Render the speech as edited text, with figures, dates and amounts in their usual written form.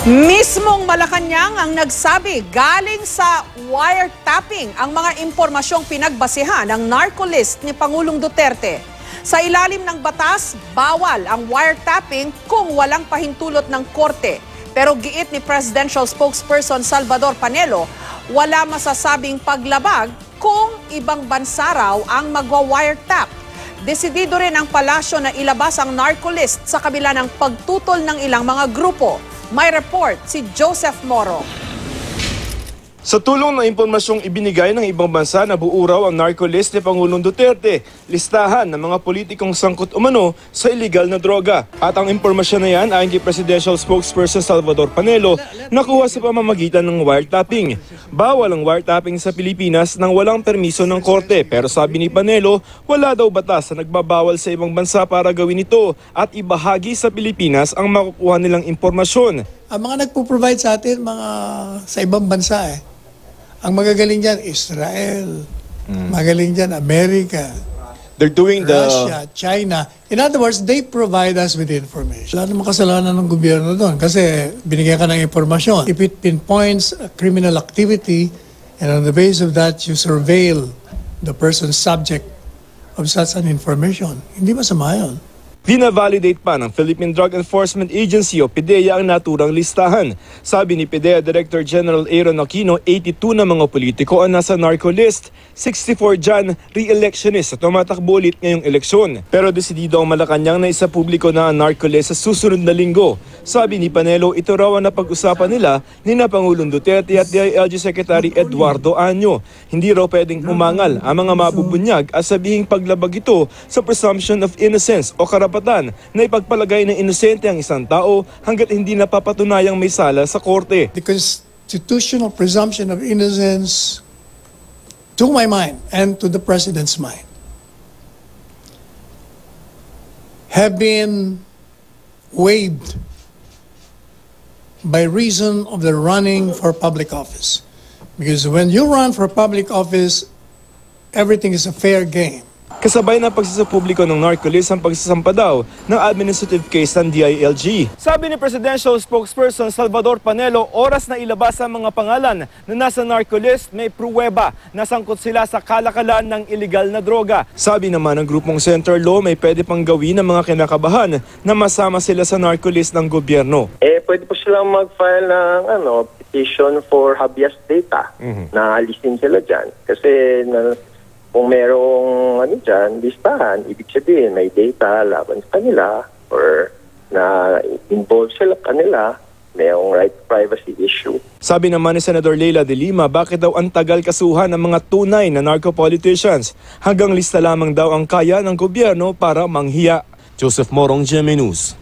Mismong Malacanang ang nagsabi galing sa wiretapping ang mga impormasyong pinagbasehan ng narco-list ni Pangulong Duterte. Sa ilalim ng batas, bawal ang wiretapping kung walang pahintulot ng korte. Pero giit ni Presidential Spokesperson Salvador Panelo, wala masasabing paglabag kung ibang bansa raw ang magwa-wiretap. Desidido rin ang palasyo na ilabas ang narco-list sa kabila ng pagtutol ng ilang mga grupo. May report si Joseph Moro. Sa tulong ng impormasyong ibinigay ng ibang bansa na buo raw ang narco-list ni Pangulong Duterte, listahan ng mga politikong sangkot umano sa iligal na droga. At ang impormasyon na yan ayon kay Presidential Spokesperson Salvador Panelo, nakuha sa pamamagitan ng wiretapping. Bawal ang wiretapping sa Pilipinas nang walang permiso ng korte, pero sabi ni Panelo, wala daw batas na nagbabawal sa ibang bansa para gawin ito at ibahagi sa Pilipinas ang makukuha nilang impormasyon. Ang mga nagpo-provide sa atin, mga sa ibang bansa Ang magagaling dyan, Israel. Magaling dyan, America. They're doing Russia, China. In other words, they provide us with information. Wala namang kasalanan ng gobyerno doon kasi binigyan ka ng impormasyon. If it pinpoints a criminal activity and on the basis of that, you surveil the person subject of such an information, hindi masama yun. Vina-validate pa ng Philippine Drug Enforcement Agency o PDEA ang naturang listahan. Sabi ni PDEA Director General Aaron Aquino, 82 na mga politiko ang nasa narco list. 64 dyan, re-electionist at tumatakbo ulit ngayong eleksyon. Pero desidido ang Malacanang na isa publiko na ang narco list sa susunod na linggo. Sabi ni Panelo, ito raw ang napag-usapan nila ni na Pangulong Duterte at DILG Secretary Eduardo Año. Hindi raw pwedeng umangal ang mga mabubunyag at sabihing paglabag ito sa presumption of innocence o karapatan na ipagpalagay na inosente ang isang tao hanggat hindi napapatunayang may sala sa korte. The constitutional presumption of innocence, to my mind and to the President's mind, have been waived by reason of the running for public office. Because when you run for public office, everything is a fair game. Kasabay ng pagsasapubliko ng narco-list ang pagsasampa daw ng administrative case ng DILG. Sabi ni Presidential Spokesperson Salvador Panelo, oras na ilabas ang mga pangalan na nasa narco-list, may pruweba na sangkot sila sa kalakalan ng iligal na droga. Sabi naman ng grupong Center Law, may pwede pang gawin ng mga kinakabahan na masama sila sa narco-list ng gobyerno. Pwede po silang mag-file ng petition for habeas data na alisin sila dyan. Kasi kung merong dyan, listahan, ibig sabihin may data laban sa kanila or na involved sila kanila, mayroong right to privacy issue. Sabi naman ni Senador Leila de Lima, bakit daw ang tagal kasuhan ng mga tunay na narco-politicians? Hanggang lista lamang daw ang kaya ng gobyerno para manghiya. Joseph Morong, GMA News.